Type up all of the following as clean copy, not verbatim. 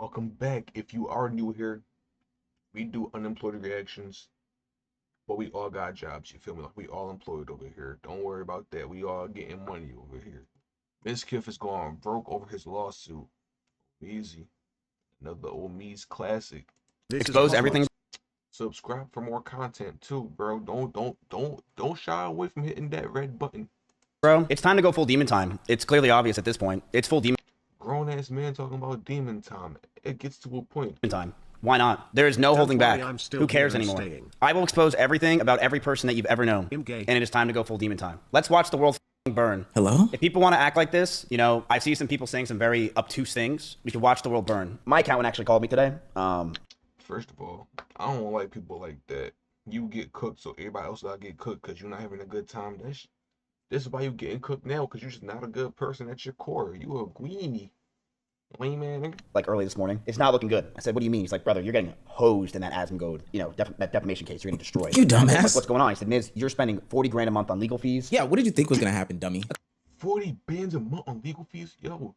Welcome back. If you are new here, we do unemployed reactions, but we all got jobs. You feel me? Like we all employed over here. Don't worry about that. We all getting money over here. Mizkif is going broke over his lawsuit. Easy. Another Ohmeezy classic. Expose everything. Subscribe for more content too, bro. Don't shy away from hitting that red button. Bro, it's time to go full demon time. It's clearly obvious at this point. It's full demon Grown ass man talking about demon time. It gets to a point. time. Why not? There is no holding back. Who cares anymore? I will expose everything about every person that you've ever known. And it is time to go full demon time. Let's watch the world burn. Hello? If people want to act like this, you know, I see some people saying some very obtuse things. We can watch the world burn. My accountant actually called me today. First of all, I don't like people like that. You get cooked, so everybody else gotta get cooked because you're not having a good time. This is why you getting cooked now, because you're just not a good person at your core. You a greenie. Lame man. Like early this morning. It's not looking good. I said, what do you mean? He's like, brother, you're getting hosed in that Asmongold, you know, that defamation case. You're getting destroyed. You dumbass. Like, what's going on? He said, Miz, you're spending 40 grand a month on legal fees. Yeah, what did you think was gonna happen, dummy? 40 bands a month on legal fees? Yo,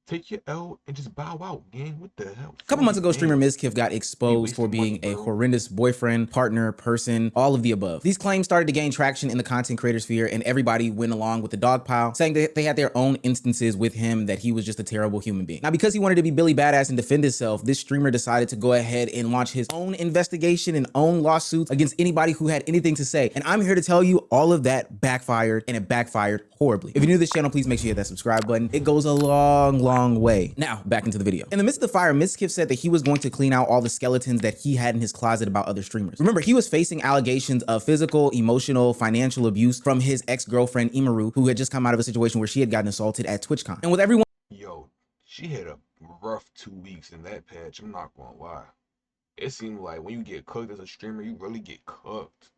take your L and just bow out, gang. What the hell? A couple months ago, streamer Mizkif got exposed for being a horrendous boyfriend, partner, person, all of the above. These claims started to gain traction in the content creator sphere, and everybody went along with the dog pile, saying that they had their own instances with him, that he was just a terrible human being. Now, because he wanted to be Billy Badass and defend himself, this streamer decided to go ahead and launch his own investigation and own lawsuits against anybody who had anything to say. And I'm here to tell you all of that backfired, and it backfired horribly. If you're new to this channel, please make sure you hit that subscribe button. It goes a long way. Now, back into the video. In the midst of the fire, Mizkif said that he was going to clean out all the skeletons that he had in his closet about other streamers. Remember, he was facing allegations of physical, emotional, financial abuse from his ex-girlfriend Emiru, who had just come out of a situation where she had gotten assaulted at TwitchCon. And with everyone— Yo, she had a rough 2 weeks in that patch. I'm not gonna lie. It seemed like when you get cooked as a streamer, you really get cooked.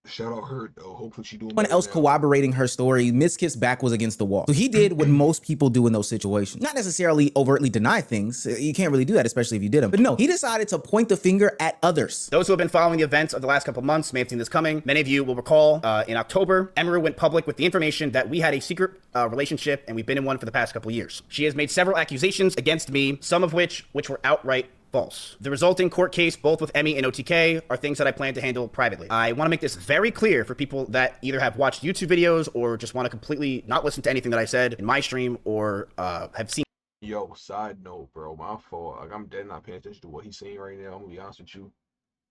Shout out her though. Hopefully she doing else corroborating her story, Mizkif's back was against the wall. So he did what most people do in those situations. Not necessarily overtly deny things. You can't really do that, especially if you did them. But no, he decided to point the finger at others. Those who have been following the events of the last couple of months may have seen this coming. Many of you will recall in October, Emiru went public with the information that we had a secret relationship, and we've been in one for the past couple of years. She has made several accusations against me, some of which were outright false. The resulting court case, both with Emmy and OTK, are things that I plan to handle privately. I want to make this very clear for people that either have watched YouTube videos or just want to completely not listen to anything that I said in my stream, or have seen. Yo, side note, bro, my fault. Like, I'm dead not paying attention to what he's saying right now. I'm gonna be honest with you.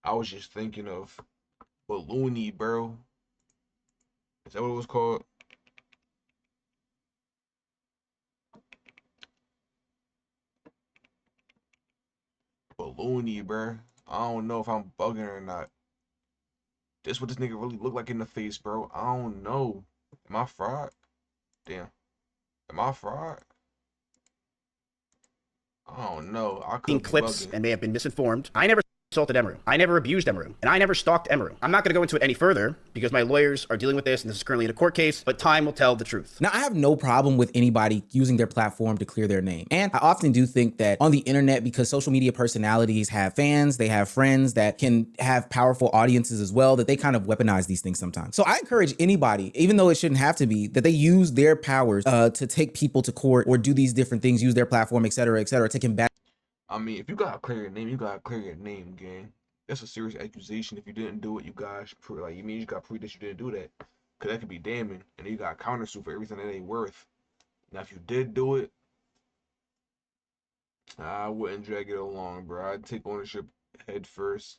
I was just thinking of Balloony, bro. Is that what it was called? Balloony, bro. I don't know if I'm bugging or not. This what this nigga really look like in the face, bro. I don't know. Am I fried? Damn. Am I fried? I don't know. I could seen be clips bugging. and may have been misinformed. I never assaulted Emiru. I never abused Emiru. And I never stalked Emiru. I'm not going to go into it any further because my lawyers are dealing with this and this is currently in a court case, but time will tell the truth. Now, I have no problem with anybody using their platform to clear their name. And I often do think that on the internet, because social media personalities have fans, they have friends that can have powerful audiences as well, that they kind of weaponize these things sometimes. So I encourage anybody, even though it shouldn't have to be, that they use their powers to take people to court or do these different things, use their platform, etc., to combat. I mean, if you gotta clear your name, you gotta clear your name, gang. That's a serious accusation. If you didn't do it, you guys like, you mean you gotta prove that you didn't do that, cause that could be damning, and then you got countersue for everything that ain't worth. Now, if you did do it, I wouldn't drag it along, bro. I'd take ownership head first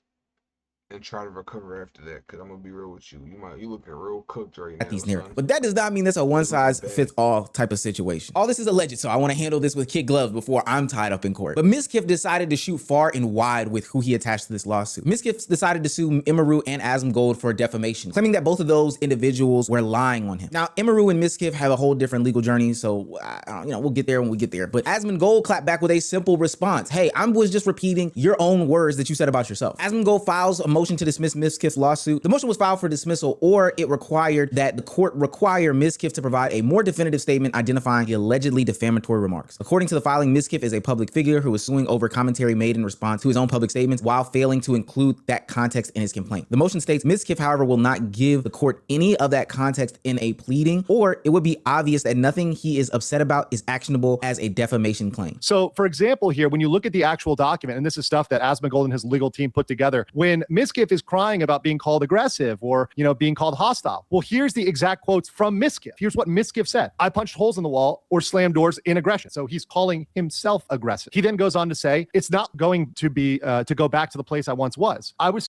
and try to recover after that, because I'm gonna be real with you. You looking real cooked right now. At these narratives. But that does not mean that's a one-size-fits-all type of situation. All this is alleged, so I want to handle this with kid gloves before I'm tied up in court. But Mizkif decided to shoot far and wide with who he attached to this lawsuit. Mizkif decided to sue Emiru and Asmongold for defamation, claiming that both of those individuals were lying on him. Now, Emiru and Mizkif have a whole different legal journey, so we'll get there when we get there. But Asmongold clapped back with a simple response. Hey, I was just repeating your own words that you said about yourself. Asmongold files a motion to dismiss Mizkif's lawsuit. The motion was filed for dismissal, or it required that the court require Mizkif to provide a more definitive statement identifying the allegedly defamatory remarks. According to the filing, Mizkif is a public figure who is suing over commentary made in response to his own public statements while failing to include that context in his complaint. The motion states Mizkif, however, will not give the court any of that context in a pleading, or it would be obvious that nothing he is upset about is actionable as a defamation claim. So, for example, here, when you look at the actual document, and this is stuff that Asmongold and his legal team put together, when Mizkif is crying about being called aggressive or, being called hostile, well, here's the exact quotes from Mizkif. Here's what Mizkif said: "I punched holes in the wall or slammed doors in aggression." So he's calling himself aggressive. He then goes on to say, "It's not going to be to go back to the place I once was. I was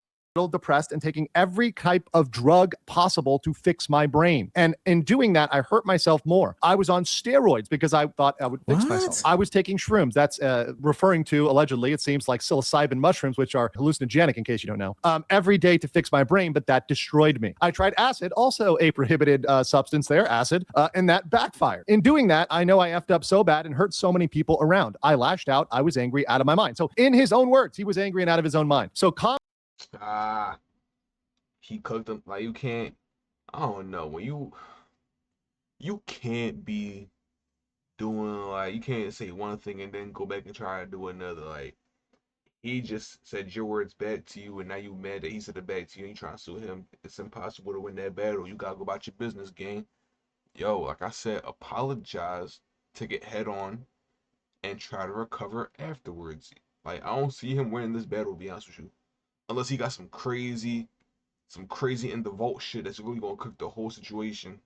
depressed and taking every type of drug possible to fix my brain. And in doing that, I hurt myself more. I was on steroids because I thought I would fix myself. I was taking shrooms." That's referring to, allegedly, it seems like psilocybin mushrooms, which are hallucinogenic, in case you don't know, every day to fix my brain, but that destroyed me. I tried acid, also a prohibited substance there, acid, and that backfired. In doing that, I know I effed up so bad and hurt so many people around. I lashed out. I was angry, out of my mind. So in his own words, he was angry and out of his own mind. So he cooked them. Like, you can't, I don't know, when you can't be doing, like, you can't say one thing and then go back and try to do another. Like, he just said your words back to you, and now you mad that he said it back to you and you trying to sue him. It's impossible to win that battle. You gotta go about your business, gang. Yo, like I said, apologize, take it head on, and try to recover afterwards. Like, I don't see him winning this battle, to be honest with you, unless he got some crazy in the vault shit that's really gonna cook the whole situation.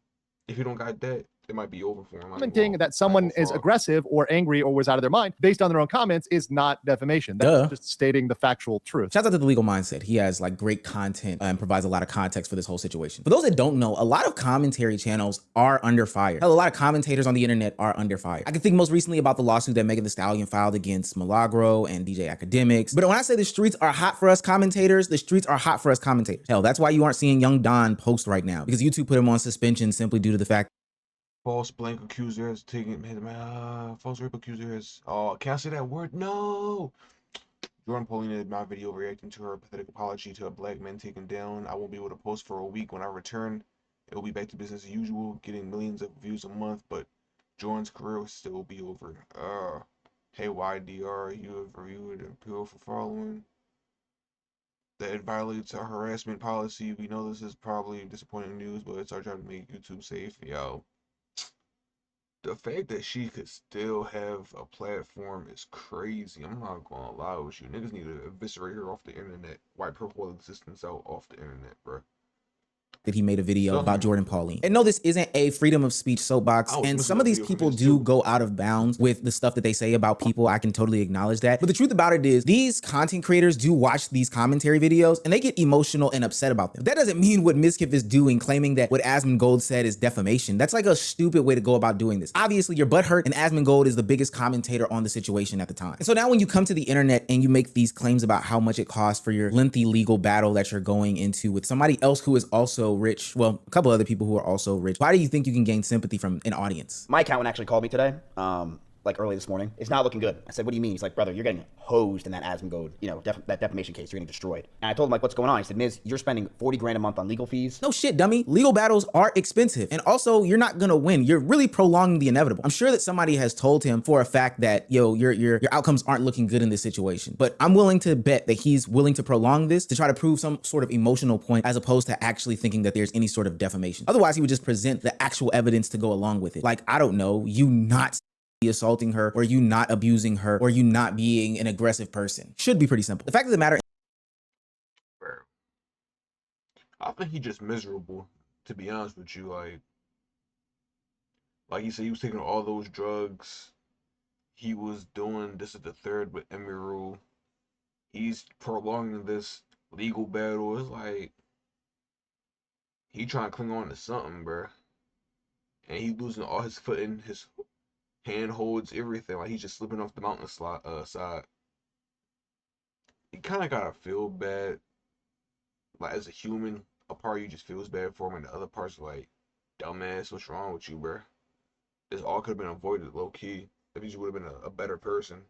If he don't got that, it might be over for him. Commenting that someone is aggressive or angry or was out of their mind based on their own comments is not defamation. That's just stating the factual truth. Shouts out to The Legal Mindset. He has like great content and provides a lot of context for this whole situation. For those that don't know, a lot of commentary channels are under fire. Hell, a lot of commentators on the internet are under fire. I can think most recently about the lawsuit that Megan Thee Stallion filed against Milagro and DJ Academics. But when I say the streets are hot for us commentators, the streets are hot for us commentators. Hell, that's why you aren't seeing Young Don post right now, because YouTube put him on suspension simply due to the fact false blank accuser has taken false rape accuser has can I say that word? No. Jordan Pauline did my video reacting to her pathetic apology to a black man taken down. I won't be able to post for a week. When I return, it will be back to business as usual, getting millions of views a month, but Jordan's career will still be over. Hey YDR, you have reviewed an appeal for following that it violates our harassment policy. We know this is probably disappointing news, but it's our job to make YouTube safe. Yo, the fact that she could still have a platform is crazy. I'm not gonna lie with you. Niggas need to eviscerate her off the internet. Wipe her whole existence out off the internet, bro. That he made a video about Jordan Pauline. And no, this isn't a freedom of speech soapbox. And some of these people do go out of bounds with the stuff that they say about people. I can totally acknowledge that. But the truth about it is these content creators do watch these commentary videos and they get emotional and upset about them. That doesn't mean what Mizkif is doing, claiming that what Asmongold said is defamation. That's like a stupid way to go about doing this. Obviously, you're butthurt, and Asmongold is the biggest commentator on the situation at the time. And so now when you come to the internet and you make these claims about how much it costs for your lengthy legal battle that you're going into with somebody else who is also rich, well, a couple other people who are also rich, why do you think you can gain sympathy from an audience? My accountant actually called me today, like early this morning. It's not looking good. I said, "What do you mean?" He's like, "Brother, you're getting hosed in that Asmongold, that defamation case. You're getting destroyed." And I told him, like, "What's going on?" He said, "Miz, you're spending 40 grand a month on legal fees." No shit, dummy. Legal battles are expensive. And also, you're not gonna win. You're really prolonging the inevitable. I'm sure that somebody has told him for a fact that, your outcomes aren't looking good in this situation. But I'm willing to bet that he's willing to prolong this to try to prove some sort of emotional point, as opposed to actually thinking that there's any sort of defamation. Otherwise, he would just present the actual evidence to go along with it. Like, I don't know, you not assaulting her, or you not abusing her, or you not being an aggressive person. Should be pretty simple. The fact of the matter, I think he's just miserable, to be honest with you. Like he said, he was taking all those drugs. He was doing this at the third with Emiru. He's prolonging this legal battle. It's like he trying to cling on to something, bro. And he losing all his footing, his hand holds, everything. Like, he's just slipping off the mountain side. You kind of gotta feel bad, like, as a human. A part of you just feels bad for him, and the other part's like, dumbass, what's wrong with you, bro? This all could have been avoided low key if you would have been a better person.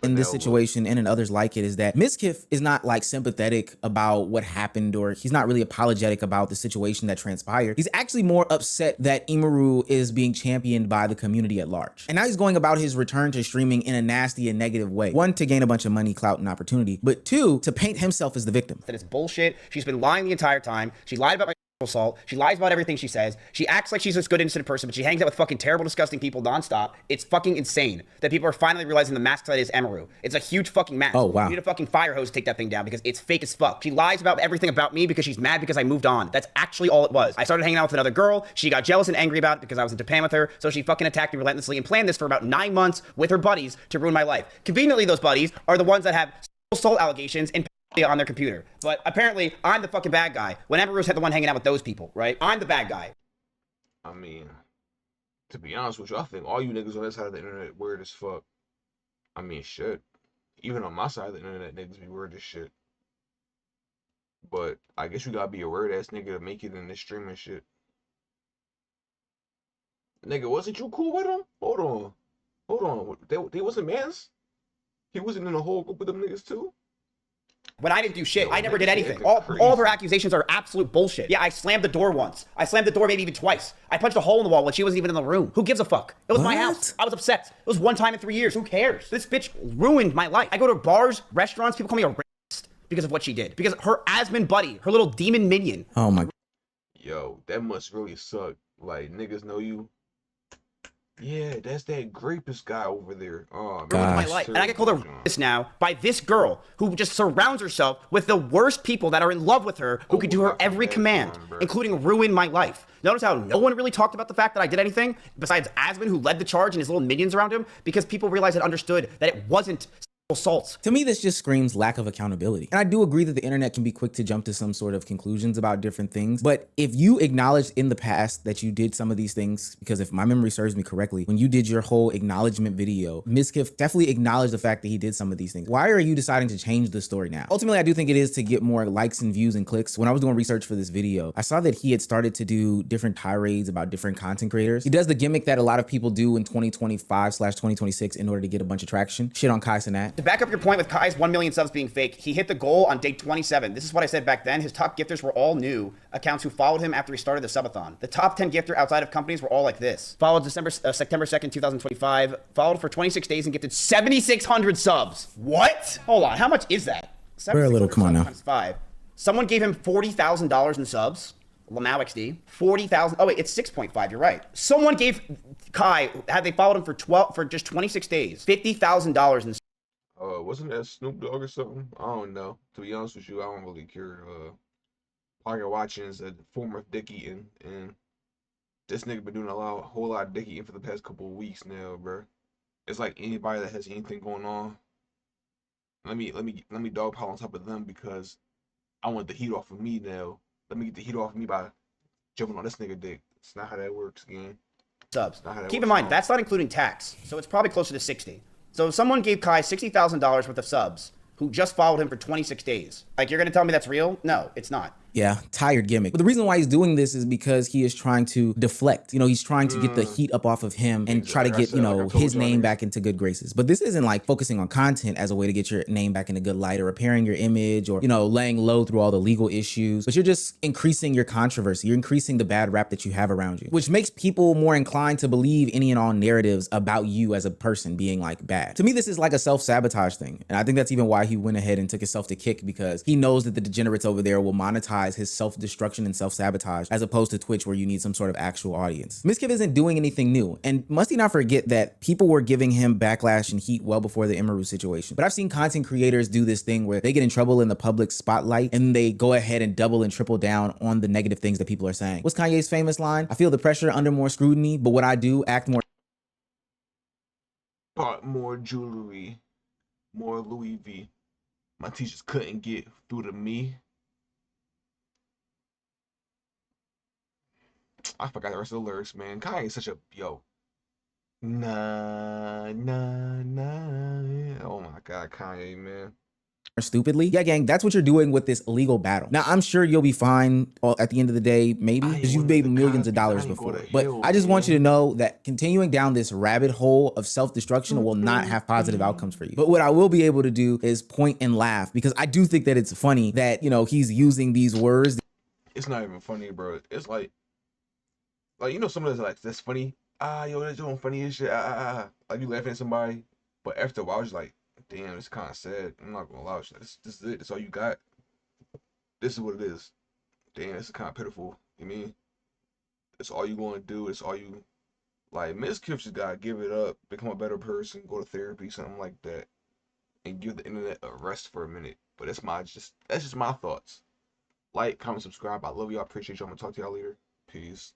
in this situation and in others like it is that Mizkif is not like sympathetic about what happened, or he's not really apologetic about the situation that transpired. He's actually more upset that Emiru is being championed by the community at large. And now he's going about his return to streaming in a nasty and negative way. One, to gain a bunch of money, clout, and opportunity, but two, to paint himself as the victim. That it's bullshit. She's been lying the entire time. She lied about my assault. She lies about everything she says. She acts like she's this good, innocent person, but she hangs out with fucking terrible, disgusting people nonstop. It's fucking insane that people are finally realizing the mask that is Emiru. It's a huge fucking mask. Oh, wow. You need a fucking fire hose to take that thing down because it's fake as fuck. She lies about everything about me because she's mad because I moved on. That's actually all it was. I started hanging out with another girl. She got jealous and angry about it because I was in Japan with her, so she fucking attacked me relentlessly and planned this for about 9 months with her buddies to ruin my life. Conveniently, those buddies are the ones that have assault allegations and on their computer. But apparently, I'm the fucking bad guy. When Emiru's the one hanging out with those people, right? I'm the bad guy. I mean, to be honest with you, I think all you niggas on that side of the internet weird as fuck. I mean, shit. Even on my side of the internet, niggas be weird as shit. But I guess you gotta be a weird ass nigga to make it in this streaming shit. Nigga, wasn't you cool with him? Hold on. Hold on. They wasn't mans? He wasn't in a whole group with them niggas too? When I didn't do shit, I never did anything. All of her accusations are absolute bullshit. Yeah, I slammed the door once. I slammed the door maybe even twice. I punched a hole in the wall when she wasn't even in the room. Who gives a fuck? It was my house. I was upset. It was one time in 3 years. Who cares? This bitch ruined my life. I go to bars, restaurants, people call me a racist because of what she did. Because her Asmon buddy, her little demon minion. Oh my. Yo, that must really suck. Like, niggas know you. Yeah, that's that grapist guy over there. Oh, ruined my life. And I get called a racist now by this girl who just surrounds herself with the worst people that are in love with her, who could do her every command, including ruin my life. Notice how no one really talked about the fact that I did anything besides Asmon, who led the charge, and his little minions around him, because people realized and understood that it wasn't assaults. To me, this just screams lack of accountability. And I do agree that the internet can be quick to jump to some sort of conclusions about different things. But if you acknowledged in the past that you did some of these things, because if my memory serves me correctly, when you did your whole acknowledgement video, Mizkif definitely acknowledged the fact that he did some of these things. Why are you deciding to change the story now? Ultimately, I do think it is to get more likes and views and clicks. When I was doing research for this video, I saw that he had started to do different tirades about different content creators. He does the gimmick that a lot of people do in 2025/2026 in order to get a bunch of traction. Shit on Kai Cenat. To back up your point with Kai's 1 million subs being fake, he hit the goal on day 27. This is what I said back then. His top gifters were all new accounts who followed him after he started the subathon. The top 10 gifter outside of companies were all like this. Followed September 2nd, 2025. Followed for 26 days and gifted 7,600 subs. What? Hold on. How much is that? We're a little, come on now. Times 5. Someone gave him $40,000 in subs. Lamau XD. 40,000. Oh wait, it's 6.5. You're right. Someone gave Kai, had they followed him for just 26 days, $50,000 in wasn't that Snoop Dogg or something? I don't know. To be honest with you, I don't really care. Pocket watching is a form of dick eating, and this nigga been doing a whole lot of dick eating for the past couple of weeks now, bro. It's like anybody that has anything going on. Let me dogpile on top of them because I want the heat off of me now. Let me get the heat off of me by jumping on this nigga dick. It's not how that works, again. Subs. Keep in mind, that's not including tax, so it's probably closer to 60. So if someone gave Kai $60,000 worth of subs who just followed him for 26 days, like, you're gonna tell me that's real? No, it's not. Yeah, tired gimmick. But the reason why he's doing this is because he is trying to deflect. You know, he's trying to get the heat up off of him and try to get, you know, his name back into good graces. But this isn't like focusing on content as a way to get your name back into good light or repairing your image or, you know, laying low through all the legal issues. But you're just increasing your controversy. You're increasing the bad rap that you have around you, which makes people more inclined to believe any and all narratives about you as a person being like bad. To me, this is like a self-sabotage thing. And I think that's even why he went ahead and took himself to kick, because he knows that the degenerates over there will monetize his self-destruction and self-sabotage as opposed to Twitch, where you need some sort of actual audience. Mizkif isn't doing anything new, and must he not forget that people were giving him backlash and heat well before the Emiru situation. But I've seen content creators do this thing where they get in trouble in the public spotlight and they go ahead and double and triple down on the negative things that people are saying. What's Kanye's famous line? I feel the pressure under more scrutiny, but what I do, act more. Bought more jewelry, more Louis V. My teachers couldn't get through to me. I forgot the rest of the lyrics, man. Kanye is such a nah. Oh my God, Kanye, man. stupidly. Yeah, gang, that's what you're doing with this illegal battle. Now, I'm sure you'll be fine at the end of the day, maybe, because you've made millions of dollars before. But I just want you to know that continuing down this rabbit hole of self-destruction will not have positive outcomes for you. But what I will be able to do is point and laugh, because I do think that it's funny that, you know, he's using these words. It's not even funny, bro. It's like you know, some of that's like, that's funny. Yo, that's doing funny as shit. Like you laughing at somebody, but after a while, it's like, damn, it's kind of sad. I'm not gonna lie. It's like, this is it. That's all you got. This is what it is. Damn, it's kind of pitiful. You mean? It's all you want to do. It's all you like. Mizkif just gotta give it up, become a better person, go to therapy, something like that, and give the internet a rest for a minute. But that's just my thoughts. Like, comment, subscribe. I love y'all. Appreciate y'all. I'm gonna talk to y'all later. Peace.